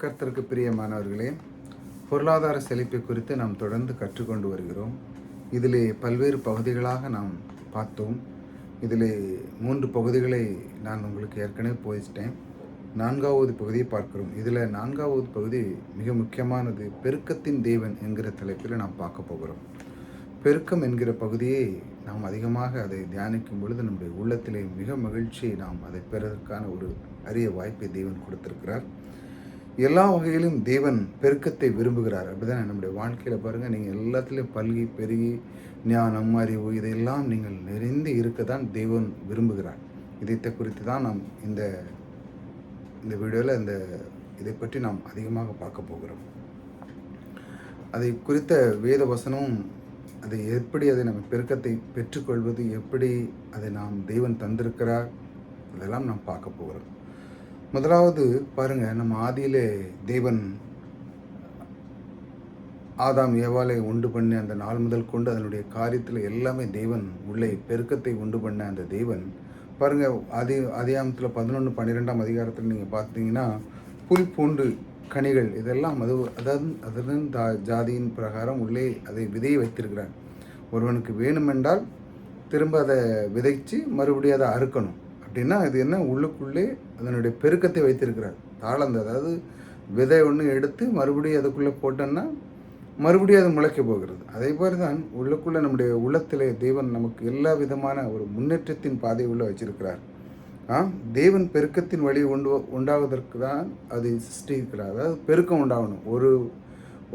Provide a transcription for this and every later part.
கர்த்தருக்கு பிரியமானவர்களே, பொருளாதார செழிப்பை குறித்து நாம் தொடர்ந்து கற்றுக்கொண்டு வருகிறோம். இதிலே பல்வேறு பகுதிகளாக நாம் பார்த்தோம். இதிலே 3 பகுதிகளை நான் உங்களுக்கு ஏற்கனவே போதிச்சிட்டேன். 4வது பகுதியை பார்க்கிறோம். இதில் 4வது பகுதி மிக முக்கியமானது. பெருக்கத்தின் தேவன் என்கிற தலைப்பில் நாம் பார்க்க போகிறோம். பெருக்கம் என்கிற பகுதியை நாம் அதிகமாக அதை தியானிக்கும் பொழுது நம்முடைய உள்ளத்திலே மிக மகிழ்ச்சியை நாம் அதை பெறுவதற்கான ஒரு அரிய வாய்ப்பை தேவன் கொடுத்திருக்கிறார். எல்லா வகையிலும் தேவன் பெருக்கத்தை விரும்புகிறார். அப்படிதான் நம்முடைய வாழ்க்கையில் பாருங்கள், நீங்கள் எல்லாத்துலேயும் பல்கி பெருகி ஞானம் அறிவு இதையெல்லாம் நீங்கள் நிறைந்து இருக்க தான் தேவன் விரும்புகிறார். இதை குறித்து தான் நாம் இந்த வீடியோவில் இதை பற்றி நாம் அதிகமாக பார்க்க போகிறோம். அதை குறித்த வேத வசனம், அதை நம்ம பெருக்கத்தை பெற்றுக்கொள்வது, எப்படி அதை நாம் தேவன் தந்திருக்கிறார், அதெல்லாம் நாம் பார்க்க போகிறோம். முதலாவது பாருங்கள், நம்ம ஆதியிலே தேவன் ஆதாம் ஏவாளை உண்டு பண்ணி அந்த நாள் முதல் கொண்டு அதனுடைய காரியத்தில் எல்லாமே தேவன் உள்ளே பெருக்கத்தை உண்டு பண்ண அந்த தேவன் பாருங்கள், அதிகாரத்தில் 11-12 அதிகாரத்தில் நீங்கள் பார்த்தீங்கன்னா புல் பூண்டு கனிகள் இதெல்லாம் அதன் ஜாதியின் பிரகாரம் உள்ளே அதை விதையை வைத்திருக்கிறார். ஒருவனுக்கு வேணுமென்றால் திரும்ப அதை விதைச்சு மறுபடியும் அதை அறுக்கணும். அப்படின்னா இது என்ன, உள்ளுக்குள்ளே அதனுடைய பெருக்கத்தை வைத்திருக்கிறார். தாளந்து, அதாவது விதை ஒன்று எடுத்து மறுபடியும் அதுக்குள்ளே போட்டோன்னா மறுபடியும் அது முளைக்க போகிறது. அதே மாதிரி தான் உள்ளுக்குள்ளே நம்முடைய உள்ளத்திலே தேவன் நமக்கு எல்லா விதமான ஒரு முன்னேற்றத்தின் பாதை உள்ள வச்சிருக்கிறார். தேவன் பெருக்கத்தின் வழி உண்டாவதற்கு தான் அதை சிருஷ்டிக்கிறார். அதாவது பெருக்கம் உண்டாகணும்.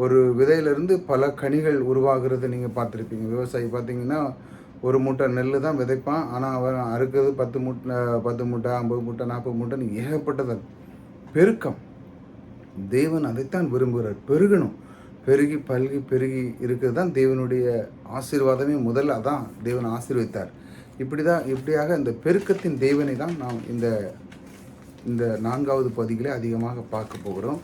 ஒரு விதையிலிருந்து பல கனிகள் உருவாகிறது நீங்கள் பார்த்துருப்பீங்க. விவசாயி பார்த்தீங்கன்னா ஒரு மூட்டை நெல் தான் விதைப்பான், ஆனால் அவன் அறுக்கிறது 10 மூட்டை 50 மூட்டை 40 மூட்டைன்னு ஏகப்பட்டது. பெருக்கம், தேவன் அதைத்தான் விரும்புகிறார். பெருகணும், பெருகி பல்கி பெருகி இருக்கிறது தான் தேவனுடைய ஆசீர்வாதமே. முதல்ல அதான் தேவன் ஆசீர்வதித்தார். இப்படியாக இந்த பெருக்கத்தின் தேவனை தான் நாம் இந்த 4வது பகுதியிலே அதிகமாக பார்க்க போகிறோம்.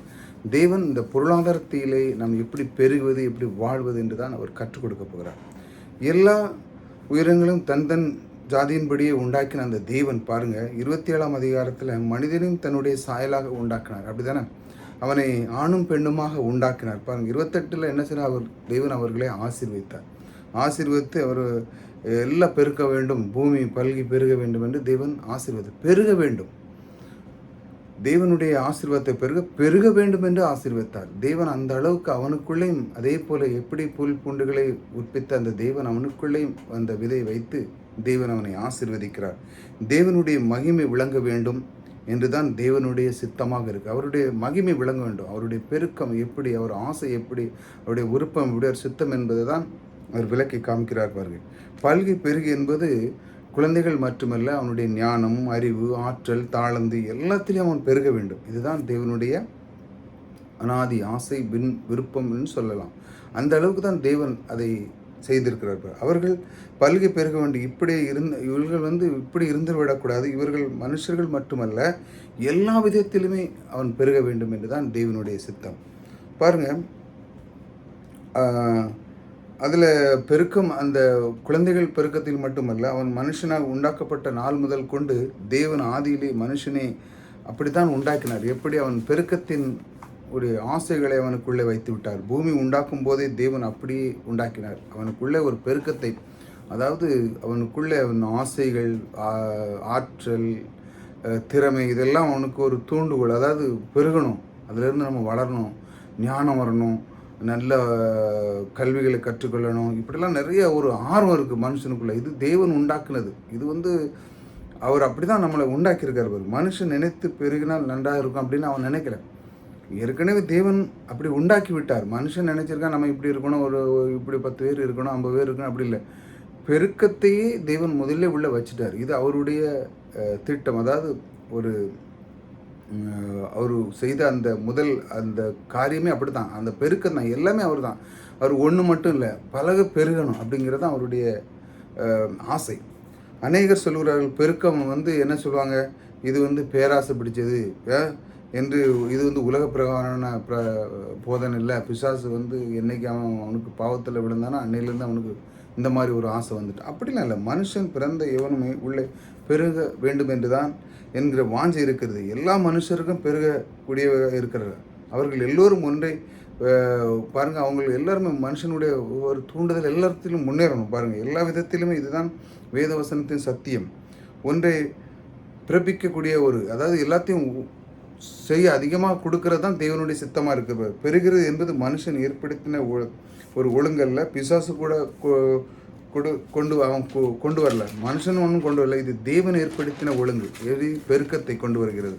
தேவன் இந்த பொருளாதாரத்திலே நாம் எப்படி பெருகுவது, எப்படி வாழ்வது என்று தான் அவர் கற்றுக் கொடுக்க போகிறார். எல்லா உயிரினங்களும் தன் ஜாதியின்படியே உண்டாக்கின அந்த தேவன் பாருங்கள், 27ஆம் அதிகாரத்தில் மனிதனையும் தன்னுடைய சாயலாக உண்டாக்கினார். அப்படிதானே, அவனை ஆணும் பெண்ணுமாக உண்டாக்கினார். பாருங்கள், 28 என்ன செய்ய தேவன் அவர்களை ஆசீர்வதித்து அவர் எல்லாம் பெருக்க வேண்டும், பூமி பல்கி பெருக வேண்டும் என்று தேவன் பெருக வேண்டும். தேவனுடைய ஆசீர்வாதத்தை பெருக வேண்டும் என்று ஆசீர்வதித்தார். தேவன் அந்த அளவுக்கு அவனுக்குள்ளேயும் அதே போல எப்படி புல் பூண்டுகளை உற்பித்த அந்த தேவன் அவனுக்குள்ளேயும் அந்த விதை வைத்து தேவன் அவனை ஆசீர்வதிக்கிறார். தேவனுடைய மகிமை விளங்க வேண்டும் என்றுதான் தேவனுடைய சித்தமாக இருக்கு. அவருடைய மகிமை விளங்க வேண்டும். அவருடைய பெருக்கம் எப்படி, அவர் ஆசை எப்படி, அவருடைய விருப்பம் எப்படி, அவர் சித்தம் என்பதை தான் அவர் விளக்கி காமிக்கிறார். பாருங்கள், பல்கி பெருகி என்பது குழந்தைகள் மட்டுமல்ல, அவனுடைய ஞானம் அறிவு ஆற்றல் தாளந்து எல்லாத்திலையும் அவன் பெருக வேண்டும். இதுதான் தேவனுடைய அனாதி ஆசை விருப்பம்னு சொல்லலாம். அந்த அளவுக்கு தான் தேவன் அதை செய்திருக்கிறார்கள். அவர்கள் பல்கி பெருக வேண்டும். இவர்கள் இப்படி இருந்து விடக்கூடாது. இவர்கள் மனுஷர்கள் மட்டுமல்ல, எல்லா விதத்திலுமே அவன் பெருக வேண்டும் என்று தான் தேவனுடைய சித்தம். பாருங்கள், அதில் பெருக்கம் அந்த குழந்தைகள் பெருக்கத்தில் மட்டுமல்ல, அவன் மனுஷனாக உண்டாக்கப்பட்ட நாள் முதல் கொண்டு தேவன் ஆதியிலே மனுஷனை அப்படித்தான் உண்டாக்கினார். எப்படி அவன் பெருக்கத்தின் ஒரு ஆசைகளை அவனுக்குள்ளே வைத்து விட்டார். பூமி உண்டாக்கும் போதே தேவன் அப்படியே உண்டாக்கினார். அவனுக்குள்ளே ஒரு பெருக்கத்தை, அதாவது அவனுக்குள்ளே அவன் ஆசைகள் ஆற்றல் திறமை இதெல்லாம் அவனுக்கு ஒரு தூண்டுகோல். அதாவது பெருகணும், அதிலிருந்து நம்ம வளரணும், ஞானம் வரணும், நல்ல கல்விகளை கற்றுக்கொள்ளணும், இப்படிலாம் நிறைய ஒரு ஆர்வம் இருக்குது மனுஷனுக்குள்ளே. இது தேவன் உண்டாக்குனது. இது அவர் அப்படி தான் நம்மளை உண்டாக்கியிருக்கார். மனுஷன் நினைத்து பெருகினால் நன்றாக இருக்கும் அப்படின்னு அவன் நினைக்கல. ஏற்கனவே தேவன் அப்படி உண்டாக்கி விட்டார். மனுஷன் நினைச்சிருக்கான் நம்ம இப்படி இருக்கணும், இப்படி 10 பேர் இருக்கணும், 50 பேர் இருக்கணும், அப்படி இல்லை. பெருக்கத்தையே தேவன் முதல்ல உள்ளே வச்சுட்டார். இது அவருடைய திட்டம். அதாவது அவர் செய்த அந்த காரியமே அப்படி தான். அந்த பெருக்கம் தான், எல்லாமே அவர் தான். அவர் ஒன்று மட்டும் இல்லை, பலக பெருகணும் அப்படிங்கிறது தான் அவருடைய ஆசை. அநேகர் சொல்கிறார்கள், பெருக்கம் என்ன சொல்லுவாங்க, இது பேராசை பிடிச்சது என்று, இது உலக பிரகாரமான போதனை இல்லை. பிசாசு என்னைக்கு அவனுக்கு பாவத்தில் விழுந்தானோ அன்னையிலேருந்து அவனுக்கு இந்த மாதிரி ஒரு ஆசை வந்துட்டு, அப்படிலாம் இல்லை. மனுஷன் பிறந்த எவனுமே உள்ளே பெருக வேண்டும் என்று தான் என்கிற வாஞ்சை இருக்கிறது. எல்லா மனுஷருக்கும் பெருகக்கூடியவ இருக்கிறார். அவர்கள் எல்லோரும் ஒன்றை பாருங்கள், அவங்க எல்லாருமே மனுஷனுடைய ஒரு தூண்டுதல் எல்லாத்திலும் முன்னேறணும். பாருங்கள், எல்லா விதத்திலுமே இதுதான் வேதவசனத்தின் சத்தியம். ஒன்றை பிறப்பிக்கக்கூடிய அதாவது எல்லாத்தையும் செய்ய அதிகமாக கொடுக்கறது தான் தேவனுடைய சித்தமாக இருக்குது. பெறுகிறது என்பது மனுஷன் ஏற்படுத்தின ஒரு ஒழுங்கல்ல. பிசாசு கூட அவன் கொண்டு வரல, மனுஷன் ஒன்றும் கொண்டு வரல. இது தேவன் ஏற்படுத்தின ஒழுங்கு. எது பெருக்கத்தை கொண்டு வருகிறது.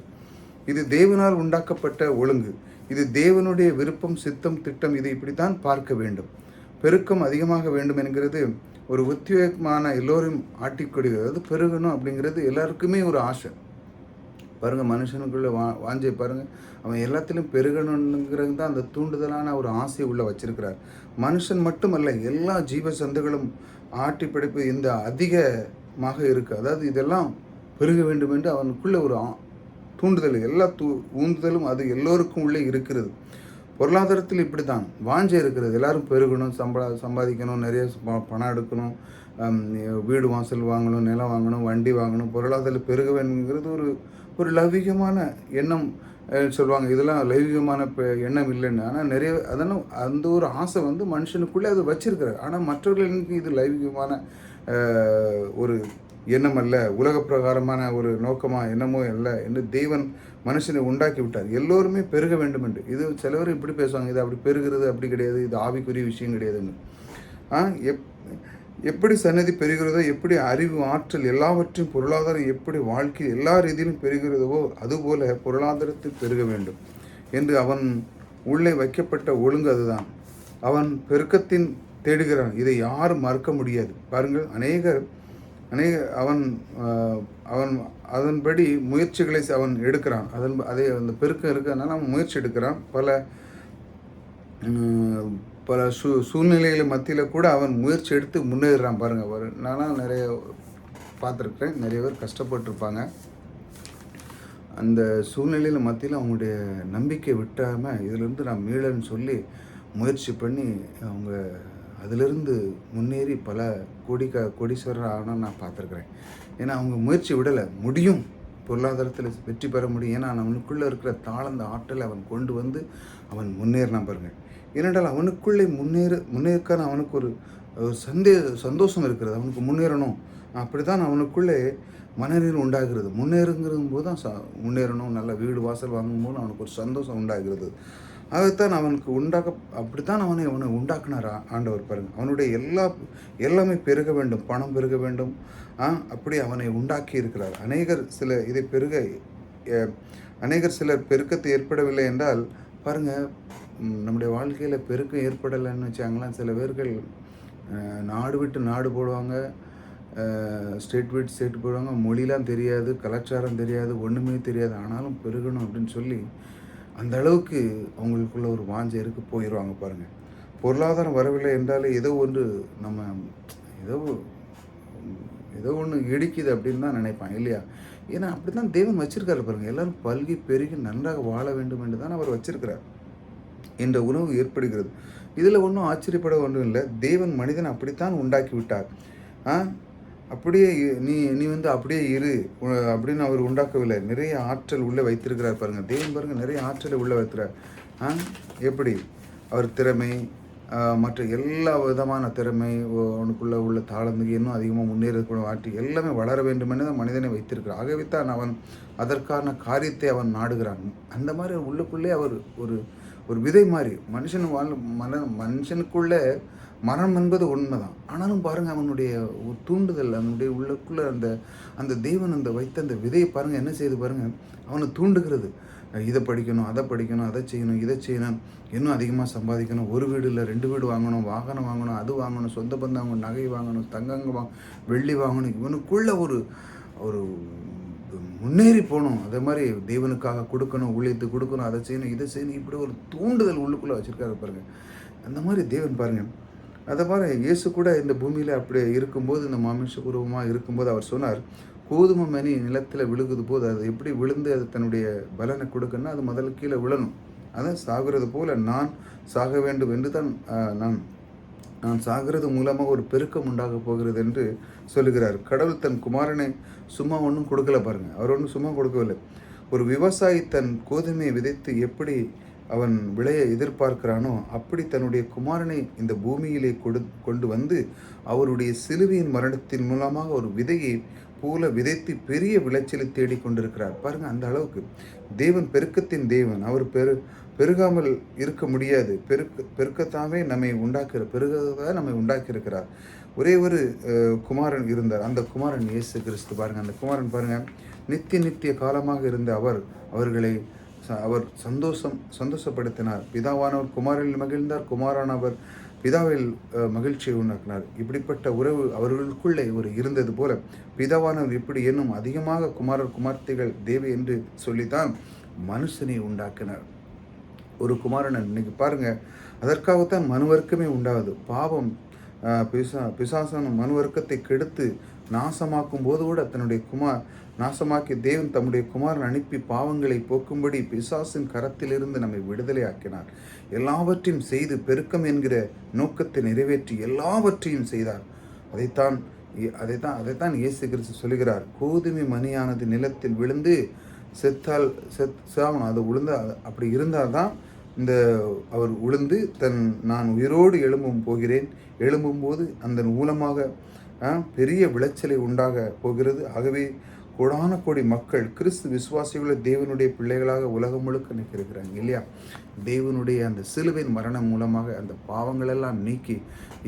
இது தேவனால் உண்டாக்கப்பட்ட ஒழுங்கு. இது தேவனுடைய விருப்பம், சித்தம், திட்டம். இதை இப்படித்தான் பார்க்க வேண்டும். பெருக்கம் அதிகமாக வேண்டும் என்கிறது ஒரு உத்வேகமான எல்லோரும் ஆட்டிக்கொடுகிறது. அது பெருகணும் அப்படிங்கிறது எல்லாருக்குமே ஒரு ஆசை. பாருங்கள், மனுஷனுக்குள்ளே வாஞ்சை பாருங்கள், அவன் எல்லாத்திலும் பெருகணுங்கிறது தான் அந்த தூண்டுதலான ஒரு ஆசையை உள்ள வச்சிருக்கிறார். மனுஷன் மட்டுமல்ல, எல்லா ஜீவ சந்துகளும் ஆட்டி படைப்பு இந்த அதிகமாக இருக்குது. அதாவது இதெல்லாம் பெருக வேண்டும் என்று அவனுக்குள்ளே ஒரு தூண்டுதல், எல்லா ஊந்துதலும் அது எல்லோருக்கும் உள்ளே இருக்கிறது. பொருளாதாரத்தில் இப்படி தான் வாஞ்சை இருக்கிறது. எல்லோரும் பெருகணும், சம்பாதிக்கணும், நிறைய பணம் எடுக்கணும், வீடு வாசல் வாங்கணும், நிலம் வாங்கணும், வண்டி வாங்கணும், பொருளாதாரம் பெருக வேணுங்கிறது ஒரு லௌகிகமான எண்ணம் சொல்லுவாங்க. இதெல்லாம் லௌகிகமான எண்ணம் இல்லைன்னு. ஆனால் நிறைய அதெல்லாம் அந்த ஒரு ஆசை மனுஷனுக்குள்ளே அது வச்சிருக்கிறார். ஆனால் மற்றவர்களுக்கு இது லௌகிகமான ஒரு எண்ணம் அல்ல, உலக பிரகாரமான ஒரு நோக்கமாக எண்ணமோ இல்லை என்று தேவன் மனுஷனை உண்டாக்கி விட்டார். எல்லோருமே பெருக வேண்டும் என்று. இது சிலவர் இப்படி பேசுவாங்க, இது அப்படி பெருகிறது அப்படி கிடையாது, இது ஆவிக்குரிய விஷயம் கிடையாதுன்னு. எப்படி சன்னதி பெறுகிறதோ, எப்படி அறிவு, ஆற்றல், எல்லாவற்றையும் பொருளாதாரம் எப்படி வாழ்க்கை எல்லா ரீதியிலும் பெறுகிறதோ அதுபோல பொருளாதாரத்தில் பெருக வேண்டும் என்று அவன் உள்ளே வைக்கப்பட்ட ஒழுங்கு அதுதான். அவன் பெருக்கத்தின் தேடுகிறான். இதை யாரும் மறுக்க முடியாது. பாருங்கள், அவன் அதன்படி முயற்சிகளை அவன் எடுக்கிறான். அதே அந்த பெருக்கம் இருக்கிறதுனால அவன் முயற்சி எடுக்கிறான். பல சூழ்நிலைகள் மத்தியில் கூட அவன் முயற்சி எடுத்து முன்னேறான். பாருங்கள், நானும் நிறைய பார்த்துருக்குறேன். நிறைய பேர் கஷ்டப்பட்டுருப்பாங்க. அந்த சூழ்நிலையில் மத்தியில் அவங்களுடைய நம்பிக்கை விட்டாமல் இதிலிருந்து நான் மீளன்னு சொல்லி முயற்சி பண்ணி அவங்க அதிலிருந்து முன்னேறி பல கோடீஸ்வரர் ஆனால் நான் பார்த்துருக்குறேன். ஏன்னா அவங்க முயற்சி விடலை. முடியும், பொருளாதாரத்தில் வெற்றி பெற முடியும். ஏன்னா அவனுக்குள்ளே இருக்கிற தாளந்த ஆற்றலை அவன் கொண்டு அவன் முன்னேறினான். பாருங்கள், ஏனென்றால் அவனுக்குள்ளே முன்னேற்கான அவனுக்கு ஒரு சந்தோஷம் இருக்கிறது. அவனுக்கு முன்னேறணும், அப்படி தான் அவனுக்குள்ளே மனநிலை உண்டாகிறது. முன்னேறுங்கிறது போது தான் முன்னேறணும், நல்ல வீடு வாசல் வாங்கும்போது அவனுக்கு ஒரு சந்தோஷம் உண்டாகிறது. அதைத்தான் அவனுக்கு அப்படித்தான் அவனை உண்டாக்குனார் ஆண்டவர். பாருங்கள், அவனுடைய எல்லாமே பெருக வேண்டும், பணம் பெருக வேண்டும். அப்படி அவனை உண்டாக்கி இருக்கிறார். அநேகர் சிலர் பெருக்கத்தை ஏற்படவில்லை என்றால் பாருங்கள், நம்முடைய வாழ்க்கையில் பெருக்கம் ஏற்படலைன்னு வச்சாங்களாம். சில பேர்கள் நாடு விட்டு நாடு போடுவாங்க, ஸ்டேட் விட்டு ஸ்டேட் போடுவாங்க, மொழிலாம் தெரியாது, கலாச்சாரம் தெரியாது, ஒன்றுமே தெரியாது, ஆனாலும் பெருகணும் அப்படின்னு சொல்லி அந்த அளவுக்கு அவங்களுக்குள்ள ஒரு வாஞ்சை இருக்கு போயிடுவாங்க. பாருங்கள், பொருளாதாரம் வரவில்லை என்றாலே ஏதோ ஒன்று இடிக்குது அப்படின்னு தான் நினைப்பான், இல்லையா? ஏன்னா அப்படி தான் தேவன் வச்சிருக்காரு. பாருங்கள், எல்லோரும் பல்கி பெருகி நன்றாக வாழ வேண்டும் என்று தான் அவர் வச்சிருக்கிறார். என்ற உணவு ஏற்படுகிறது. இதில் ஒன்றும் ஆச்சரியப்பட ஒன்றும் இல்லை. தேவன் மனிதனை அப்படித்தான் உண்டாக்கி விட்டார். அப்படியே நீ அப்படியே இரு அப்படின்னு அவர் உண்டாக்கவில்லை. நிறைய ஆற்றல் உள்ளே வைத்திருக்கிறார். பாருங்கள், தேவன் பாருங்கள் நிறைய ஆற்றலை உள்ளே வைக்கிறார். எப்படி அவர் திறமை, மற்ற எல்லா விதமான திறமை, அவனுக்குள்ளே உள்ள தாளந்துக்கு இன்னும் அதிகமாக முன்னேறக்கூடிய ஆற்றி எல்லாமே வளர வேண்டுமென்று தான் மனிதனை வைத்திருக்கிறார். ஆகவே தான் அவன் அதற்கான காரியத்தை அவன் நாடுகிறான். அந்த மாதிரி உள்ளுக்குள்ளே அவர் ஒரு விதை மாதிரி மனுஷனுக்குள்ளே மரணம் என்பது உண்மைதான். ஆனாலும் பாருங்கள், அவனுடைய தூண்டுதல், அவனுடைய உள்ளுக்குள்ளே அந்த தெய்வன் வைத்த அந்த விதையை பாருங்கள் என்ன செய்து பாருங்கள், அவனை தூண்டுகிறது. இதை படிக்கணும், அதை படிக்கணும், அதை செய்யணும், இதை செய்யணும், இன்னும் அதிகமாக சம்பாதிக்கணும், ஒரு வீடு இல்லை 2 வீடு வாங்கணும், வாகனம் வாங்கணும், அது வாங்கணும், சொந்த பந்தம் வாங்கணும், நகை வாங்கணும், தங்கங்க வெள்ளி வாங்கணும். இவனுக்குள்ளே ஒரு முன்னேறி போகணும். அதே மாதிரி தேவனுக்காக கொடுக்கணும், ஊழியத்து கொடுக்கணும், அதை செய்யணும், இதை செய்யணும், இப்படி ஒரு தூண்டுதல் உள்ளுக்குள்ளே வச்சுருக்காரு. பாருங்கள், அந்த மாதிரி தேவன் பாருங்கள். அதை பாருங்கள், இயேசு கூட இந்த பூமியில் அப்படியே இருக்கும்போது, இந்த மாமிசபூர்வமாக இருக்கும்போது அவர் சொன்னார், கோதுமை மணி நிலத்தில் விழுகுது போது அது எப்படி விழுந்து அது தன்னுடைய பலனை கொடுக்கணும்னா அது முதல்ல கீழே விழணும். அதான் சாகிறது போல் நான் சாக வேண்டும் என்று தான் நான் சாகிறது மூலமாக ஒரு பெருக்கம் உண்டாக போகிறது என்று சொல்லுகிறார். கடவுள் தன் குமாரனை சும்மா ஒன்றும் கொடுக்கல. பாருங்கள், அவர் ஒன்றும் சும்மா கொடுக்கவில்லை. ஒரு விவசாயி தன் கோதுமையை விதைத்து எப்படி அவன் விளைய எதிர்பார்க்கிறானோ அப்படி தன்னுடைய குமாரனை இந்த பூமியிலே கொண்டு வந்து அவருடைய சிலுவையின் மரணத்தின் மூலமாக ஒரு விதையை போல விதைத்து பெரிய விளைச்சலை தேடிக்கொண்டிருக்கிறார். பாருங்க, அந்த அளவுக்கு தேவன் பெருக்கத்தின் தேவன். அவர் பெருகாமல் இருக்க முடியாது. பெருக்கத்தாவே நம்மை பெருகத்தான் நம்மை உண்டாக்கியிருக்கிறார். ஒரே ஒரு குமாரன் இருந்தார். அந்த குமாரன் இயேசு கிறிஸ்து. பாருங்க, அந்த குமாரன் பாருங்க, நித்திய காலமாக இருந்த அவர்களை அவர் சந்தோஷப்படுத்தினார். பிதாவானவர் குமாரனில் மகிழ்ந்தார், குமாரானவர் பிதாவில் மகிழ்ச்சியை உண்டாக்கினார். இப்படிப்பட்ட உறவு அவர்களுக்குள்ளே ஒரு இருந்தது போல பிதாவானவர் இப்படி என்னும் அதிகமாக குமார்த்திகள் தேவை என்று சொல்லித்தான் மனுஷனை உண்டாக்கினார். ஒரு குமாரன் இன்னைக்கு பாருங்க, அதற்காகத்தான் மனுவர்க்கமே உண்டாகுது. பாவம் பிசாசன் மனுவர்க்கத்தை கெடுத்து நாசமாக்கும் போது கூட தன்னுடைய நாசமாக்கி தேவன் தம்முடைய குமாரன் அனுப்பி பாவங்களை போக்கும்படி பிசாசின் கரத்திலிருந்து நம்மை விடுதலை ஆக்கினார். எல்லாவற்றையும் செய்து பெருக்கம் என்கிற நோக்கத்தை நிறைவேற்றி எல்லாவற்றையும் செய்தார். அதைத்தான் இயேசு கிறிஸ்து சொல்லுகிறார். கோதுமை மணியானது நிலத்தில் விழுந்து சாவணும். அது விழுந்த அப்படி இருந்தால்தான் அவர் உளுந்து நான் உயிரோடு எழும்பும்போது அந்த மூலமாக பெரிய விளைச்சலை உண்டாக போகிறது. ஆகவே கோடான கோடி மக்கள் கிறிஸ்து விசுவாசிகளை தேவனுடைய பிள்ளைகளாக உலகம் முழுக்க நிற்கிறாங்க இல்லையா? தேவனுடைய அந்த சிலுவின் மரணம் மூலமாக அந்த பாவங்களெல்லாம் நீக்கி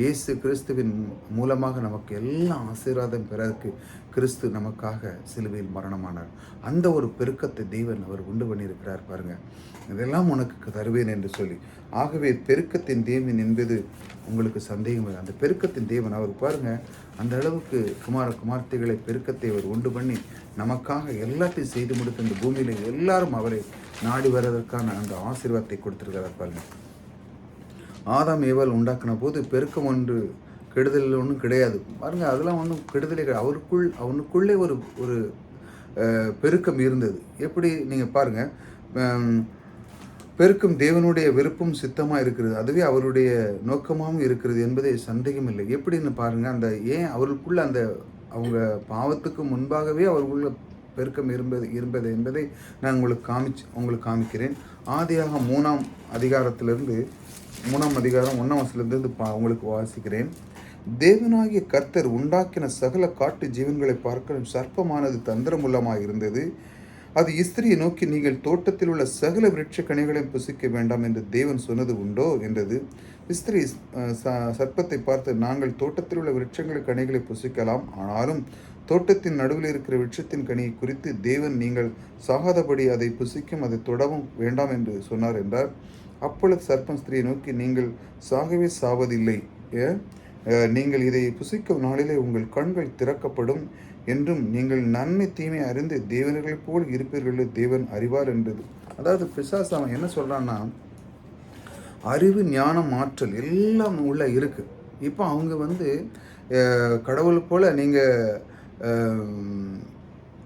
இயேசு கிறிஸ்துவின் மூலமாக நமக்கு எல்லாம் ஆசீர்வாதம் பெறதுக்கு கிறிஸ்து நமக்காக சிலுவையில் மரணமானார். அந்த ஒரு பெருக்கத்தை தேவன் அவர் உண்டு பண்ணியிருக்கிறார். பாருங்க, இதெல்லாம் உனக்கு தருவேன் என்று சொல்லி. ஆகவே பெருக்கத்தின் தேவன் என்பது உங்களுக்கு சந்தேகம் இல்லை. அந்த பெருக்கத்தின் தேவன் அவர் பாருங்க, அந்த அளவுக்கு குமார்த்திகளை பெருக்கத்தை அவர் உண்டு பண்ணி நமக்காக எல்லாத்தையும் செய்து முடித்து இந்த பூமியில எல்லாரும் அவரை நாடி வருவதற்கான அந்த ஆசீர்வாதத்தை கொடுத்திருக்கிறார். பாருங்க, ஆதாம் ஏவாள் உண்டாக்கின போது பெருக்கம் ஒன்று கெடுதல் ஒன்றும் கிடையாது. பாருங்க, அதெல்லாம் ஒன்றும் கெடுதலே கிடையாது. அவனுக்குள்ளே ஒரு பெருக்கம் இருந்தது. எப்படி நீங்கள் பாருங்க, பெருக்கம் தேவனுடைய விருப்பம் சித்தமாக இருக்கிறது, அதுவே அவருடைய நோக்கமாகவும் இருக்கிறது என்பதை சந்தேகம் இல்லை. எப்படின்னு பாருங்க, அந்த ஏன் அவர்களுக்குள்ள அவங்க பாவத்துக்கு முன்பாகவே அவர்களுக்குள்ள பெருக்கம் இருந்தது என்பதை நான் உங்களுக்கு காமிக்கிறேன். ஆதியாக 3ஆம் அதிகாரத்திலிருந்து 3ஆம் அதிகாரம் 1ஆம் வசனத்திலிருந்து உங்களுக்கு வாசிக்கிறேன். தேவனாகிய கர்த்தர் உண்டாக்கின சகல காட்டு ஜீவன்களை பார்க்க சர்ப்பமானது தந்திரமுள்ளமாக இருந்தது. அது ஸ்திரியை நோக்கி, நீங்கள் தோட்டத்தில் உள்ள சகல விருட்ச கனிகளையும் புசிக்க வேண்டாம் என்று தேவன் சொன்னது உண்டோ என்றது. ஸ்திரீ சர்ப்பத்தை பார்த்து, நாங்கள் தோட்டத்தில் உள்ள விருட்சங்களை கனிகளை புசிக்கலாம், ஆனாலும் தோட்டத்தின் நடுவில் இருக்கிற விருட்சத்தின் கனியை குறித்து தேவன் நீங்கள் சாகாதபடி அதை புசிக்கும், அதை தொடவும் வேண்டாம் என்று சொன்னார் என்றார். அப்பொழுது சர்ப்பம் ஸ்திரியை நோக்கி, நீங்கள் சாகவே சாவதில்லை, நீங்கள் இதை புசிக்கும் நாளிலே உங்கள் கண்கள் திறக்கப்படும் என்றும் நீங்கள் நன்மை தீமை அறிந்து தேவர்களைப் போல் இருப்பீர்கள், தேவன் அறிவார் என்றது. அதாவது பிசாசு அவன் என்ன சொல்றான்னா, அறிவு ஞானம் ஆற்றல் எல்லாம் உள்ள இருக்கு. இப்போ அவங்க கடவுள் போல நீங்கள்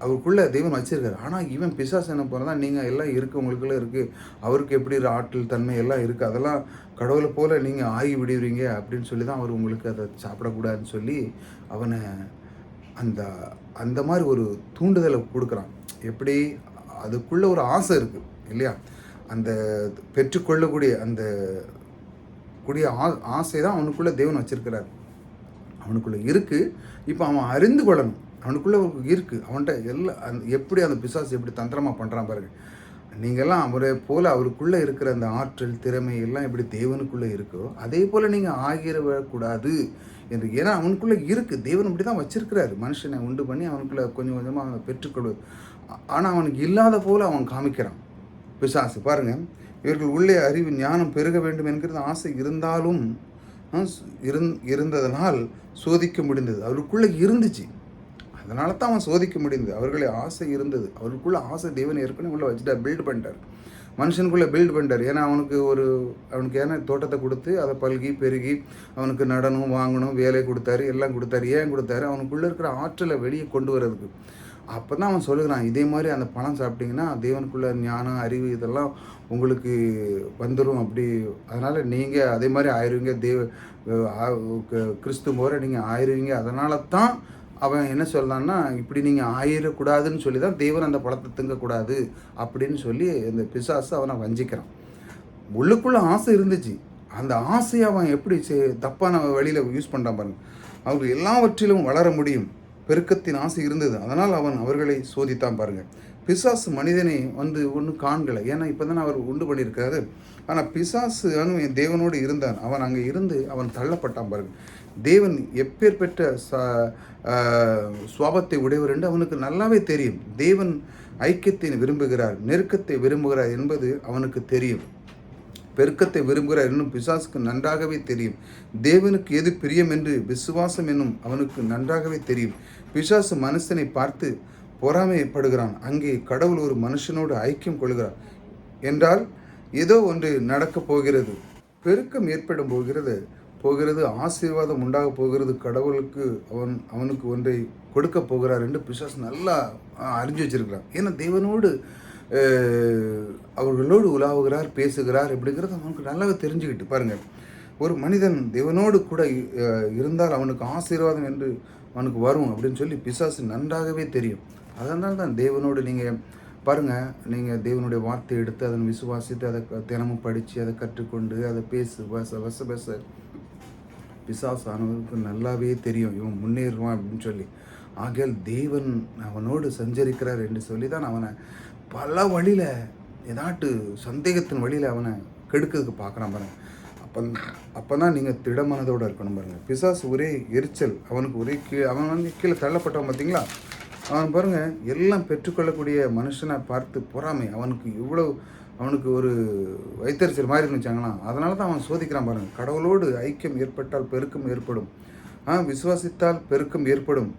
அவருக்குள்ள தெய்வம் வச்சிருக்காரு. ஆனால் இவன் பிசாசு என்ன போகிறதான், நீங்கள் எல்லாம் இருக்குது, உங்களுக்குள்ள இருக்குது, அவருக்கு எப்படி ஆற்றல் தன்மை எல்லாம் இருக்குது, அதெல்லாம் கடவுளை போல் நீங்கள் ஆகி விடுவீங்க அப்படின்னு சொல்லி தான் அவர் உங்களுக்கு அதை சாப்பிடக்கூடாதுன்னு சொல்லி அவனை அந்த மாதிரி ஒரு தூண்டுதலை கொடுக்குறான். எப்படி அதுக்குள்ளே ஒரு ஆசை இருக்குது இல்லையா? அந்த பெற்றுக்கொள்ளக்கூடிய ஆசை தான் அவனுக்குள்ளே தேவன் வச்சிருக்கிறார். அவனுக்குள்ளே இருக்குது. இப்போ அவன் அறிந்து கொள்ளணும். அவனுக்குள்ளே இருக்குது. அவன்கிட்ட எப்படி அந்த பிசாசு எப்படி தந்திரமாக பண்ணுறான் பாருங்க. நீங்கள்லாம் அவரை போல் அவருக்குள்ளே இருக்கிற அந்த ஆற்றல் திறமை எல்லாம் எப்படி தேவனுக்குள்ளே இருக்கோ அதே போல் நீங்கள் ஆகிடக்கூடாது என்று. ஏன்னா அவனுக்குள்ளே இருக்குது. தேவன் இப்படி தான் வச்சிருக்கிறாரு. மனுஷனை உண்டு பண்ணி அவனுக்குள்ளே கொஞ்சம் கொஞ்சமாக அவனை பெற்றுக்கொள்வது. ஆனால் அவனுக்கு இல்லாத போல் அவன் காமிக்கிறான் பிசாசு. பாருங்கள், இவர்கள் உள்ளே அறிவு ஞானம் பெருக வேண்டும் என்கிறது ஆசை இருந்தாலும் இருந்ததனால் சோதிக்க முடிந்தது. அவருக்குள்ளே இருந்துச்சு, அதனால தான் அவன் சோதிக்க முடிந்தது. அவர்களே ஆசை இருந்தது. அவருக்குள்ள ஆசை தேவன் ஏற்கனவே உள்ள வச்சுட்டார், பில்டு பண்ணிட்டார். மனுஷனுக்குள்ளே பில்டு பண்ணிட்டார். ஏன்னா அவனுக்கு ஏன்னா தோட்டத்தை கொடுத்து அதை பல்கி பெருகி அவனுக்கு நடனம் வாங்கணும், வேலை கொடுத்தாரு, எல்லாம் கொடுத்தாரு. ஏன் கொடுத்தாரு? அவனுக்குள்ளே இருக்கிற ஆற்றலை வெளியே கொண்டு வர்றதுக்கு. அப்போ தான் அவன் சொல்லுகிறான், இதே மாதிரி அந்த பழம் சாப்பிட்டிங்கன்னா தேவனுக்குள்ள ஞானம் அறிவு இதெல்லாம் உங்களுக்கு வந்துடும் அப்படி. அதனால் நீங்கள் அதே மாதிரி ஆயிடுவீங்க, கிறிஸ்து போகிற நீங்கள் ஆயிடுவீங்க. அதனால தான் அவன் என்ன சொல்கிறான்னா, இப்படி நீங்கள் ஆயிடக்கூடாதுன்னு சொல்லி தான் தேவன் அந்த பழத்தை திங்கக்கூடாது அப்படின்னு சொல்லி இந்த பிசாசு அவனை வஞ்சிக்கிறான். உள்ளுக்குள்ளே ஆசை இருந்துச்சு. அந்த ஆசையை அவன் எப்படி தப்பான வழியில் யூஸ் பண்ணுறான் பாருங்க. அவர்கள் எல்லாவற்றிலும் வளர முடியும். பெருக்கத்தின் ஆசை இருந்தது. அதனால் அவன் அவர்களை சோதித்தான் பாருங்க. பிசாசு மனிதனை ஒன்றும் காண்கலை. ஏன்னா இப்போ தானே அவர் உண்டு பண்ணியிருக்காரு. ஆனால் பிசாசு தேவனோடு இருந்தான். அவன் அங்கே இருந்து அவன் தள்ளப்பட்டான் பாருங்க. தேவன் எப்பேற்பட்ட சுவாபத்தை உடையவர் என்று அவனுக்கு நல்லாவே தெரியும். தேவன் ஐக்கியத்தை விரும்புகிறார், நெருக்கத்தை விரும்புகிறார் என்பது அவனுக்கு தெரியும். பெருக்கத்தை விரும்புகிறார் என்னும் பிசாசுக்கு நன்றாகவே தெரியும். தேவனுக்கு எது பிரியம் என்று விசுவாசம் என்னும் அவனுக்கு நன்றாகவே தெரியும். பிசாசு மனுஷனை பார்த்து பொறாமைப்படுகிறான். அங்கே கடவுள் ஒரு மனுஷனோடு ஐக்கியம் கொள்கிறார் என்றால் ஏதோ ஒன்று நடக்கப் போகிறது, பெருக்கம் ஏற்படும் போகிறது, ஆசீர்வாதம் உண்டாக போகிறது, கடவுளுக்கு அவனுக்கு ஒன்றை கொடுக்க போகிறார் என்று பிசாசு நல்லா அறிஞ்சு வச்சிருக்கிறான். ஏன்னா தேவனோடு அவர்களோடு உலாவுகிறார், பேசுகிறார் அப்படிங்கிறது அவனுக்கு நல்லாவே தெரிஞ்சுக்கிட்டு பாருங்கள். ஒரு மனிதன் தேவனோடு கூட இருந்தால் அவனுக்கு ஆசீர்வாதம் என்று அவனுக்கு வரும் அப்படின்னு சொல்லி பிசாசு நன்றாகவே தெரியும். அதனால தான் தேவனோடு நீங்கள் பாருங்கள், நீங்கள் தேவனுடைய வார்த்தையை எடுத்து அதனை விசுவாசித்து அதை தினமும் படித்து அதை கற்றுக்கொண்டு அதை பேச பிசாசு ஆனவருக்கு நல்லாவே தெரியும் இவன் முன்னேறுவான் அப்படின்னு சொல்லி. ஆகையால் தேவன் அவனோடு சஞ்சரிக்கிறார் என்று சொல்லி தான் அவனை பல வழியில் ஏதாட்டு சந்தேகத்தின் வழியில் அவனை கெடுக்கிறதுக்கு பார்க்குறான் பாருங்க. அப்போ தான் நீங்கள் திடமனதோடு இருக்கணும் பாருங்கள். பிசாசு ஒரே எரிச்சல், அவனுக்கு ஒரே அவன் கீழே தள்ளப்பட்டவன் பார்த்தீங்களா. அவன் பாருங்கள் எல்லாம் பெற்றுக்கொள்ளக்கூடிய மனுஷனை பார்த்து பொறாமை, அவனுக்கு ஒரு வைத்தறிச்சல் மாதிரி இருந்துச்சாங்களாம். அதனால தான் அவன் சோதிக்கிறான் பாருங்கள். கடவுளோடு ஐக்கியம் ஏற்பட்டால் பெருக்கம் ஏற்படும், விசுவாசித்தால் பெருக்கம் ஏற்படும்,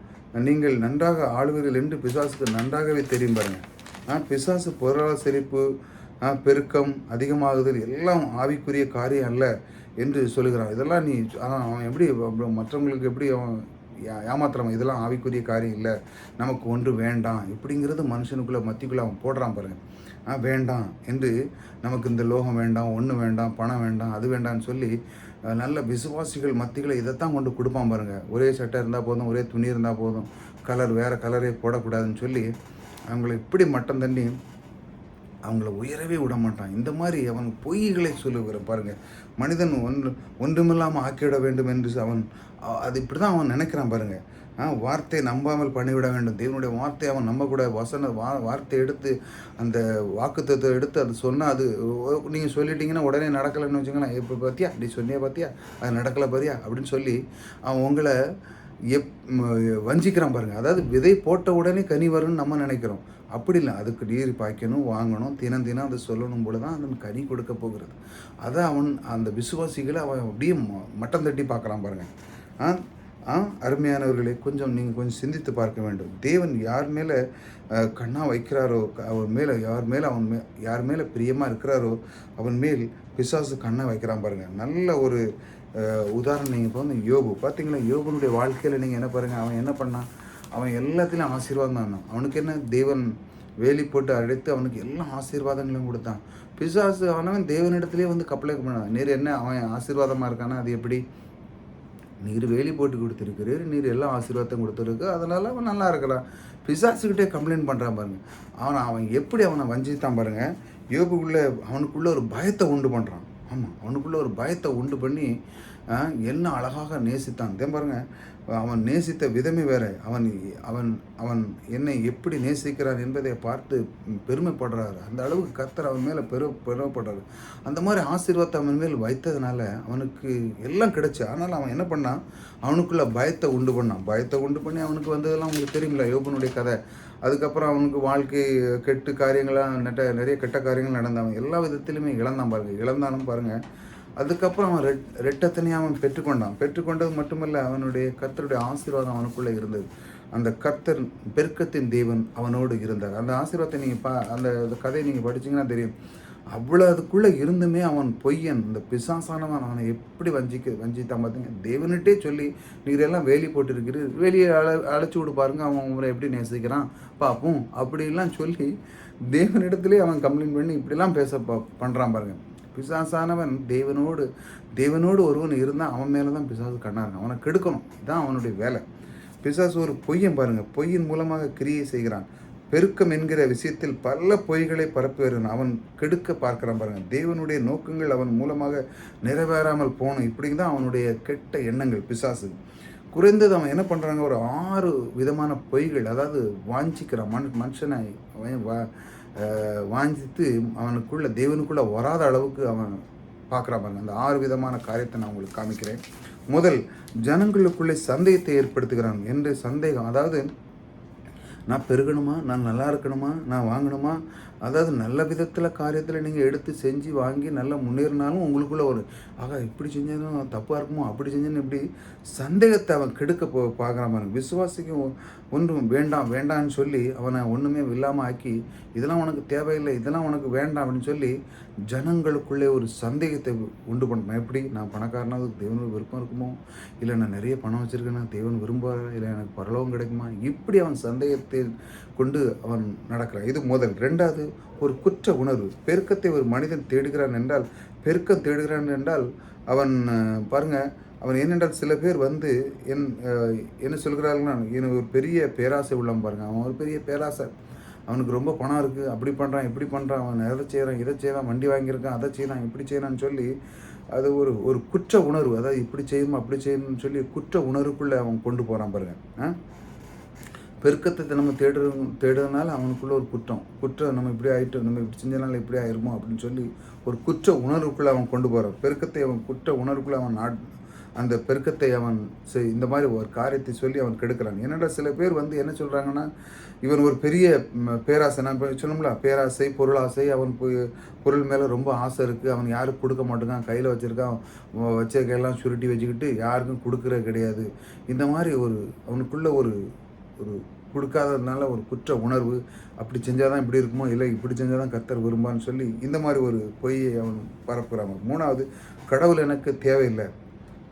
நீங்கள் நன்றாக ஆளுவீர்கள் என்று பிசாசுக்கு நன்றாகவே தெரியும் பாருங்கள். பிசாசு பொருளாதார செழிப்பு, பெருக்கம், அதிகமாகுதல் எல்லாம் ஆவிக்குரிய காரியம் அல்ல என்று சொல்லுகிறான். இதெல்லாம் அவன் எப்படி மற்றவங்களுக்கு எப்படி அவன் ஏமாத்துறான். இதெல்லாம் ஆவிக்குரிய காரியம் இல்லை, நமக்கு ஒன்று வேண்டாம் இப்படிங்கிறது மனுஷனுக்குள்ளே மத்திக்குள்ளே அவன் போடுறான் பாருங்கள். வேண்டாம் என்று நமக்கு இந்த லோகம் வேண்டாம், ஒன்று வேண்டாம், பணம் வேண்டாம், அது வேண்டாம்னு சொல்லி நல்ல விசுவாசிகள் மத்திகளை இதைத்தான் கொண்டு கொடுப்பான் பாருங்கள். ஒரே சட்டை இருந்தால் போதும், ஒரே துணி இருந்தால் போதும், வேறு கலரே போடக்கூடாதுன்னு சொல்லி அவங்கள இப்படி மட்டம் தண்ணி அவங்கள உயரவே விட மாட்டான். இந்த மாதிரி அவன் பொய்களை சொல்லுகிற பாருங்கள். மனிதன் ஒன்றுமில்லாமல் ஆக்கிவிட வேண்டும் என்று அது இப்படி தான் அவன் நினைக்கிறான் பாருங்கள். வார்த்தையை நம்பாமல் பண்ணிவிட வேண்டும். தேவனுடைய வார்த்தையை அவன் நம்பக்கூட வார்த்தை எடுத்து அந்த வாக்குத்தத்தை எடுத்து அது சொன்னால் அது நீங்கள் சொல்லிட்டீங்கன்னா உடனே நடக்கலைன்னு வச்சுங்களேன். இப்போ பார்த்தியா அப்படி சொன்னியா, பார்த்தியா அது நடக்கலை பாரியா அப்படின்னு சொல்லி அவன் உங்களை வஞ்சிக்கிறான் பாருங்கள். அதாவது விதை போட்ட உடனே கனி வரும்னு நம்ம நினைக்கிறோம். அப்படி இல்லை, அதுக்கு நீர் பாய்க்கணும், வாங்கணும், தினம் அதை சொல்லணும் போல தான் அந்த கனி கொடுக்க போகிறது. அதை அவன் அந்த விசுவாசிகளை அவன் அப்படியே மட்டம் தட்டி பார்க்குறான் பாருங்கள். அருமையானவர்களே, நீங்கள் கொஞ்சம் சிந்தித்து பார்க்க வேண்டும். தேவன் யார் மேலே கண்ணாக வைக்கிறாரோ, அவன் மேலே யார் மேலே பிரியமாக இருக்கிறாரோ அவன் மேல் பிசாசு கண்ணாக வைக்கிறான் பாருங்கள். நல்ல ஒரு உதாரணம் நீங்கள் இப்போ யோபு பார்த்தீங்களா. யோபனுடைய வாழ்க்கையில் நீங்கள் என்ன பாருங்கள், அவன் என்ன பண்ணான், அவன் எல்லாத்துலேயும் ஆசீர்வாதம் தான். அவனுக்கு என்ன தேவன் வேலி போட்டு அழைத்து அவனுக்கு எல்லா ஆசீர்வாதங்களும் கொடுத்தான். பிசாசு அவனவன் தேவனிடத்துலேயே கப்ளை பண்ணான். நீர் என்ன அவன் ஆசீர்வாதமாக இருக்கானா, அது எப்படி, நீர் வேலி போட்டு கொடுத்துருக்கிறீர், நீர் எல்லாம் ஆசீர்வாதம் கொடுத்துருக்கு, அதனால் அவன் நல்லா இருக்கிறான். பிசாசுக்கிட்டே கம்ப்ளைண்ட் பண்ணுறான் பாருங்கள். அவன் எப்படி அவனை வஞ்சித்தான் பாருங்கள். அவனுக்குள்ளே ஒரு பயத்தை உண்டு பண்ணுறான். ஆமாம், அவனுக்குள்ளே ஒரு பயத்தை உண்டு பண்ணி என்ன அழகாக நேசித்தான். இதே பாருங்கள், அவன் நேசித்த விதமே வேறு. அவன் என்னை எப்படி நேசிக்கிறான் என்பதை பார்த்து பெருமைப்படுறாரு. அந்த அளவுக்கு கர்த்தர் அவன் மேலே பெருமைப்படுறாரு. அந்த மாதிரி ஆசீர்வாதத்தை அவன் மேல் வைத்ததுனால அவனுக்கு எல்லாம் கிடைச்சி. ஆனால் அவன் என்ன பண்ணான், அவனுக்குள்ளே பயத்தை உண்டு பண்ணி அவனுக்கு வந்ததெல்லாம் உங்களுக்கு தெரியுமில்ல யோபனுடைய கதை. அதுக்கப்புறம் அவனுக்கு வாழ்க்கை கெட்டு காரியங்களாக நிறைய கெட்ட காரியங்கள் நடந்தவன் எல்லா விதத்திலுமே இழந்தானும் பாருங்கள். அதுக்கப்புறம் அவன் ரெட்டத்தனையாக அவன் பெற்றுக்கொண்டது மட்டுமல்ல, அவனுடைய கர்த்தருடைய ஆசீர்வாதம் அவனுக்குள்ளே இருந்தது. அந்த கர்த்தர் பெருக்கத்தின் தேவன் அவனோடு இருந்தார். அந்த ஆசீர்வாதத்தை நீங்கள் அந்த கதையை நீங்கள் படிச்சிங்கன்னா தெரியும். அவ்வளோ அதுக்குள்ளே இருந்துமே அவன் பொய்யன், இந்த பிசாசானவன் அவனை எப்படி வஞ்சித்தான் பார்த்தீங்க. தேவனிட்டே சொல்லி நீர் எல்லாம் வேலி போட்டிருக்கிறீர், வேலியை அழைச்சி விடு பாருங்க, அவன் உங்களை எப்படி நேசிக்கிறான் பார்ப்போம் அப்படிலாம் சொல்லி தேவனிடத்துலேயே அவன் கம்ப்ளைண்ட் பண்ணி இப்படிலாம் பண்ணுறான் பாருங்க. பிசாசானவன் தேவனோடு ஒருவன் இருந்தால் அவன் மேலே தான் பிசாசு கண்ணா இருக்கான். அவனை கெடுக்கணும், இதுதான் அவனுடைய வேலை. பிசாசு ஒரு பொய்யன் பாருங்கள், பொய்யின் மூலமாக கிரியை செய்கிறான். பெருக்கம் என்கிற விஷயத்தில் பல பொய்களை பரப்பி வருகிறான். அவன் கெடுக்க பார்க்கிறான் பாருங்க. தேவனுடைய நோக்கங்கள் அவன் மூலமாக நிறைவேறாமல் போகணும். இப்படி தான் அவனுடைய கெட்ட எண்ணங்கள் பிசாசு. குறைந்தது அவன் என்ன பண்ணுறாங்க, ஒரு 6 விதமான பொய்கள், அதாவது வாஞ்சிக்கிறான். மனுஷனை அவன் வாஞ்சித்து அவனுக்குள்ள தேவனுக்குள்ளே வராத அளவுக்கு அவன் பார்க்குறான் பாருங்க. அந்த 6 விதமான காரியத்தை நான் உங்களுக்கு காமிக்கிறேன். முதல், ஜனங்களுக்குள்ளே சந்தேகத்தை ஏற்படுத்துகிறான் என்று சந்தேகம். அதாவது நான் பெருகணுமா, நான் நல்லா இருக்கணுமா, நான் வாங்கணுமா, அதாவது நல்ல விதத்தில் காரியத்தில் நீங்கள் எடுத்து செஞ்சு வாங்கி நல்லா முன்னேறினாலும் உங்களுக்குள்ளே ஒரு இப்படி செஞ்சதும் தப்பாக இருக்குமோ, அப்படி செஞ்சேன்னு இப்படி சந்தேகத்தை அவன் கெடுக்க பார்க்குறான் பாருங்க. விசுவாசிக்கு ஒன்றும் வேண்டாம் வேண்டான்னு சொல்லி அவனை ஒன்றுமே இல்லாமல் ஆக்கி, இதெல்லாம் உனக்கு தேவையில்லை, இதெல்லாம் உனக்கு வேண்டாம் அப்படின்னு சொல்லி ஜனங்களுக்குள்ளே ஒரு சந்தேகத்தை உண்டு பண்ணுறான். எப்படி, நான் பணக்காரனாவது தேவனுக்கு விருப்பம் இருக்குமோ, இல்லை நான் நிறைய பணம் வச்சுருக்கேன்னா தேவன் விரும்புவார், இல்லை எனக்கு பரலோகம் கிடைக்குமா, இப்படி அவன் சந்தேகத்தை கொண்டு அவன் நடக்கிறான். இது முதல். ரெண்டாவது, ஒரு குற்ற உணர்வு. பெருக்கத்தை ஒரு மனிதன் தேடுகிறான் என்றால், பெருக்கம் தேடுகிறான் என்றால் அவன் பாருங்கள், அவன் என்னென்றால் சில பேர் வந்து என்ன சொல்கிறார்கள்னா, எனக்கு ஒரு பெரிய பேராசை உள்ளவன் பாருங்கள். அவன் ஒரு பெரிய பேராசை, அவனுக்கு ரொம்ப பணம் இருக்குது, அப்படி பண்ணுறான் இப்படி பண்ணுறான், அவன் எதை செய்கிறான் இதை செய்கிறான், வண்டி வாங்கியிருக்கான், அதை செய்கிறான் இப்படி செய்கிறான்னு சொல்லி அது ஒரு குற்ற உணர்வு. அதாவது இப்படி செய்யணும் அப்படி செய்யணும்னு சொல்லி குற்ற உணர்வுக்குள்ளே அவன் கொண்டு போகிறான் பாருங்கள். பெருக்கத்தை நம்ம தேடுறதுனால அவனுக்குள்ள ஒரு குற்றம் நம்ம இப்படி ஆகிட்டோம், நம்ம இப்படி செஞ்சனால இப்படி ஆயிருமோ அப்படின்னு சொல்லி ஒரு குற்ற உணர்வுக்குள்ளே அவன் கொண்டு போகிறான். பெருக்கத்தை அவன் குற்ற உணர்வுக்குள்ளே அவன் அந்த பெருக்கத்தை அவன் இந்த மாதிரி ஒரு காரியத்தை சொல்லி அவன் கெடுக்கிறான். என்னடா சில பேர் வந்து என்ன சொல்கிறாங்கன்னா, இவன் ஒரு பெரிய பேராசை, நான் இப்போ சொன்னோம்ல, பேராசை, பொருளாசை, அவன் பொருள் மேலே ரொம்ப ஆசை இருக்குது, அவன் யாருக்கும் கொடுக்க மாட்டேங்கான், கையில் வச்சுருக்கான், வச்ச கையெல்லாம் சுருட்டி வச்சுக்கிட்டு யாருக்கும் கொடுக்குறது கிடையாது. இந்த மாதிரி அவனுக்குள்ள ஒரு கொடுக்காததுனால ஒரு குற்ற உணர்வு, அப்படி செஞ்சால் தான் இப்படி இருக்குமோ, இல்லை இப்படி செஞ்சால் தான் கர்த்தர் விரும்பான்னு சொல்லி இந்த மாதிரி ஒரு பொய்யை அவன் பரப்புகிறான். மூணாவது, கடவுள் எனக்கு தேவையில்லை,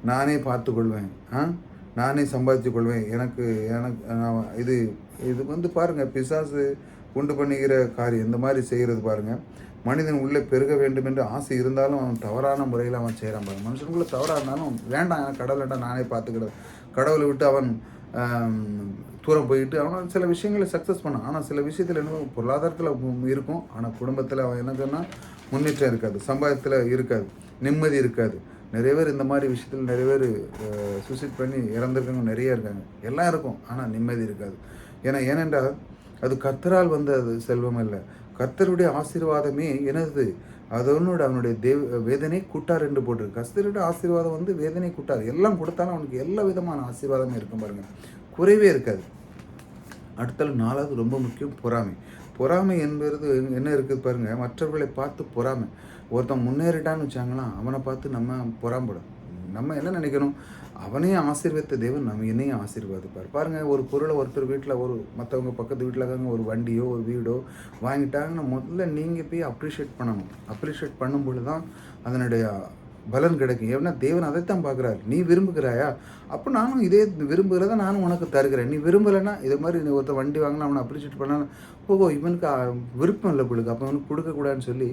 நானே பார்த்துக்கொள்வேன், நானே சம்பாதிச்சு கொள்வேன், எனக்கு இது இது வந்து பாருங்கள், பிசாசு உண்டு பண்ணுகிற காரியம். இந்த மாதிரி செய்கிறது பாருங்கள். மனிதன் உள்ளே பெருக வேண்டும் என்று ஆசை இருந்தாலும் அவன் தவறான முறையில் அவன் செய்கிறான் பாருங்கள். மனுஷனுக்குள்ளே தவறாக இருந்தாலும் வேண்டாம், எனக்கு கடவுள் வேண்டாம், நானே பார்த்துக்கிடுவேன். கடவுளை விட்டு அவன் தூரம் போயிட்டு அவன் சில விஷயங்களை சக்ஸஸ் பண்ணான். ஆனால் சில விஷயத்தில் என்ன, பொருளாதாரத்தில் இருக்கும், ஆனால் குடும்பத்தில் அவன் என்ன சொன்னால் முன்னேற்றம் இருக்காது, சம்பாதத்தில் இருக்காது, நிம்மதி இருக்காது. நிறைய பேர் இந்த மாதிரி விஷயத்தில் நிறைய பேர் சூசைட் பண்ணி இறந்துருக்கவங்க நிறைய இருக்காங்க. எல்லாம் இருக்கும், ஆனால் நிம்மதி இருக்காது. ஏனென்றால் அது கர்த்தரால் வந்த அது செல்வம் இல்லை, கர்த்தருடைய ஆசீர்வாதமே எனது, அதனோடு அவனுடைய வேதனை கூட்டார் என்று போட்டிருக்கு. கர்த்தருடைய ஆசீர்வாதம் வந்து வேதனை கூட்டார். எல்லாம் கொடுத்தாலும் அவனுக்கு எல்லா விதமான ஆசீர்வாதமே இருக்கும் பாருங்கள், குறைவே இருக்காது. அடுத்தால 4வது ரொம்ப முக்கியம், பொறாமை. பொறாமை என்பது என்ன இருக்குது பாருங்கள், மற்றவர்களை பார்த்து பொறாமை. ஒருத்தன் முன்னேறிட்டான்னு வச்சாங்களா, அவனை பார்த்து நம்ம பொறாம்படும். நம்ம என்ன நினைக்கணும், அவனையும் ஆசீர்வதித்த தேவன் நம்ம என்னையும் ஆசீர்வாதிப்பார். பாருங்கள், ஒரு பொருளை ஒருத்தர் வீட்டில் மற்றவங்க பக்கத்து வீட்டில் இருக்காங்க, ஒரு வண்டியோ ஒரு வீடோ வாங்கிட்டாங்கன்னா முதல்ல நீங்கள் போய் அப்ரிஷியேட் பண்ணணும். அப்ரிஷியேட் பண்ணும்பொழுது தான் அதனுடைய பலன் கிடைக்கும். ஏன்னா தேவன் அதைத்தான் பார்க்குறாரு. நீ விரும்புகிறாயா, அப்போ நானும் இதே விரும்புகிறத நானும் உனக்கு தருகிறேன். நீ விரும்பலைன்னா இது மாதிரி நீ ஒருத்தர் வண்டி வாங்கினா அவனை அப்ரிஷியேட் பண்ணாலும் இவனுக்கு விருப்பம் இல்லை பிள்ளைக்கு, அப்போ அவனுக்கு கொடுக்கக்கூடாதுன்னு சொல்லி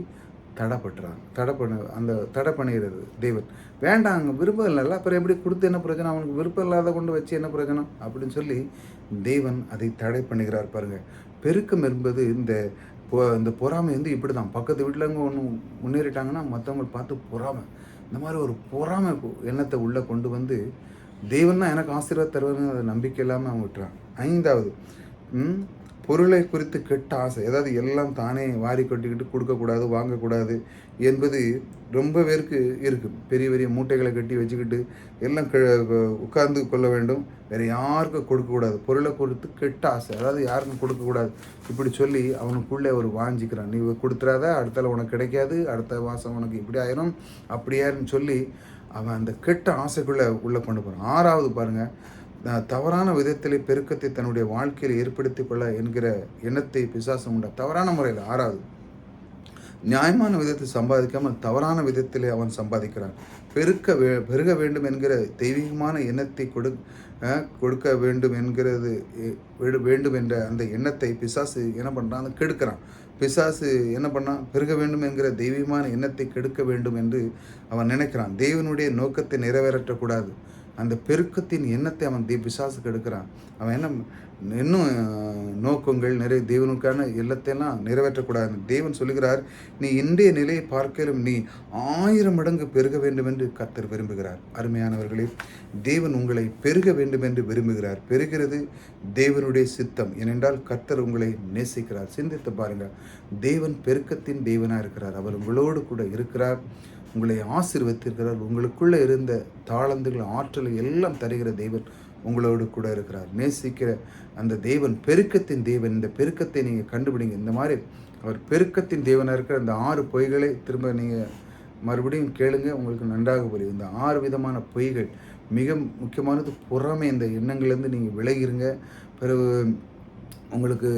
தடை பண்ணிடுறது தேவன். வேண்டாம், அங்கே விருப்பம் இல்லைல்ல, அப்புறம் எப்படி கொடுத்து என்ன பிரயோஜனம், அவனுக்கு விருப்பம் இல்லாத கொண்டு வச்சு என்ன பிரயோஜனம் அப்படின்னு சொல்லி தேவன் அதை தடை பண்ணுகிறார் பாருங்கள். பெருக்கம் என்பது இந்த பொறாமை வந்து இப்படி தான். பக்கத்து வீட்டில் அங்கே ஒன்று முன்னேறிட்டாங்கன்னா மற்றவங்க பார்த்து பொறாமை, இந்த மாதிரி ஒரு பொறாமை எண்ணத்தை உள்ளே கொண்டு வந்து தேவன் தான் எனக்கு ஆசீர்வாதம் தருவாருன்னு அதை நம்பிக்கை இல்லாமல் அவன் விட்டுறான். 5வது, பொருளை குறித்து கெட்ட ஆசை. அதாவது எல்லாம் தானே வாரி கொட்டிக்கிட்டு கொடுக்கக்கூடாது, வாங்கக்கூடாது என்பது ரொம்ப பேருக்கு இருக்குது. பெரிய பெரிய மூட்டைகளை கட்டி வச்சுக்கிட்டு எல்லாம் உட்கார்ந்து கொள்ள வேண்டும், வேறு யாருக்கும் கொடுக்கக்கூடாது. பொருளை கொடுத்து கெட்ட ஆசை, அதாவது யாருக்கும் கொடுக்கக்கூடாது இப்படி சொல்லி அவனுக்குள்ளே ஒரு வாஞ்சிக்கிறான். நீ கொடுத்துறாத, அடுத்தால உனக்கு கிடைக்காது, அடுத்த மாதம் உனக்கு இப்படி ஆயிரும் அப்படியாருன்னு சொல்லி அவன் அந்த கெட்ட ஆசைக்குள்ளே உள்ளே கொண்டு போகிறான். 6வது பாருங்கள், தவறான விதத்திலே பெருக்கத்தை தன்னுடைய வாழ்க்கையில் ஏற்படுத்தி கொள்ள என்கிற எண்ணத்தை பிசாசம் உண்டா. தவறான முறையில். 6வது, நியாயமான விதத்தை சம்பாதிக்காமல் தவறான விதத்திலே அவன் சம்பாதிக்கிறான். பெருக வேண்டும் என்கிற தெய்வீகமான எண்ணத்தை கொடுக்க வேண்டும் வேண்டும் என்ற அந்த எண்ணத்தை பிசாசு என்ன பண்ணுறான், அதை கெடுக்கிறான். பிசாசு என்ன பண்ணான், பெருக வேண்டும் என்கிற தெய்வீகமான எண்ணத்தை கெடுக்க வேண்டும் என்று அவன் நினைக்கிறான். தேவனுடைய நோக்கத்தை நிறைவேற்றக்கூடாது, அந்த பெருக்கத்தின் எண்ணத்தை அவன் பிசாசுக்கு எடுக்கிறான். அவன் என்ன இன்னும் நோக்கங்கள் நிறைய தேவனுக்கான எல்லாத்தையெல்லாம் நிறைவேற்றக்கூடாது. தேவன் சொல்லுகிறார், நீ இன்றைய நிலையை பார்க்கலும் நீ 1000 மடங்கு பெருக வேண்டும் என்று கர்த்தர் விரும்புகிறார். அருமையானவர்களே, தேவன் உங்களை பெருக வேண்டும் என்று விரும்புகிறார். பெருகிறது தேவனுடைய சித்தம். ஏனென்றால் கர்த்தர் உங்களை நேசிக்கிறார். சிந்தித்து பாருங்கள், தேவன் பெருக்கத்தின் தேவனாக இருக்கிறார். அவர் உங்களோடு கூட இருக்கிறார். உங்களை ஆசீர்வதித்திருக்கிறார். உங்களுக்குள்ளே இருந்த தாளந்துகள், ஆற்றலை எல்லாம் தருகிற தேவன் உங்களோடு கூட இருக்கிறார். நேசிக்கிற அந்த தேவன் பெருக்கத்தின் தேவன். இந்த பெருக்கத்தை நீங்கள் கண்டுபிடிங்க. இந்த மாதிரி அவர் பெருக்கத்தின் தேவனாக இருக்கிற அந்த 6 பொய்களை திரும்ப நீங்கள் மறுபடியும் கேளுங்க, உங்களுக்கு நன்றாக புரியும். இந்த 6 விதமான பொய்கள் மிக முக்கியமானது பொறாமை. இந்த எண்ணங்கள்லேருந்து நீங்கள் விலகிருங்க. பிறகு உங்களுக்கு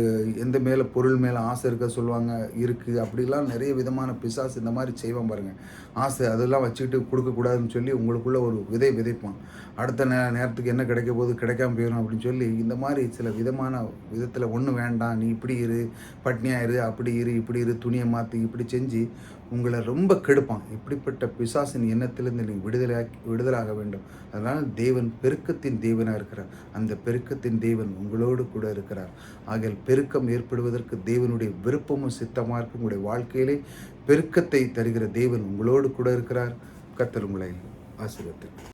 எந்த மேலே பொருள் மேலே ஆசை இருக்க சொல்லுவாங்க, இருக்குது. அப்படிலாம் நிறைய விதமான பிசாசு இந்த மாதிரி செய்வான் பாருங்கள். ஆசை அதெல்லாம் வச்சுக்கிட்டு கொடுக்கக்கூடாதுன்னு சொல்லி உங்களுக்குள்ளே ஒரு விதைப்பான். அடுத்த நேரத்துக்கு என்ன கிடைக்க போது, கிடைக்காம போயிடும் அப்படின்னு சொல்லி இந்த மாதிரி சில விதத்தில் ஒன்றும் வேண்டாம், நீ இப்படி இரு, பட்னியாக இரு, அப்படி இரு, இப்படி இரு, துணியை மாற்றி இப்படி செஞ்சு உங்களை ரொம்ப கெடுப்பான். இப்படிப்பட்ட பிசாசின் எண்ணத்திலிருந்து நீங்கள் விடுதலாக வேண்டும். அதனால் தேவன் பெருக்கத்தின் தேவனாக இருக்கிறார். அந்த பெருக்கத்தின் தேவன் உங்களோடு கூட இருக்கிறார். ஆகிய பெருக்கம் ஏற்படுவதற்கு தேவனுடைய விருப்பமும் சித்தமாக இருக்கும். உங்களுடைய வாழ்க்கையிலே பெருக்கத்தை தருகிற தேவன் உங்களோடு கூட இருக்கிறார். கர்த்தர் உங்களை ஆசீர்வதிப்பார்.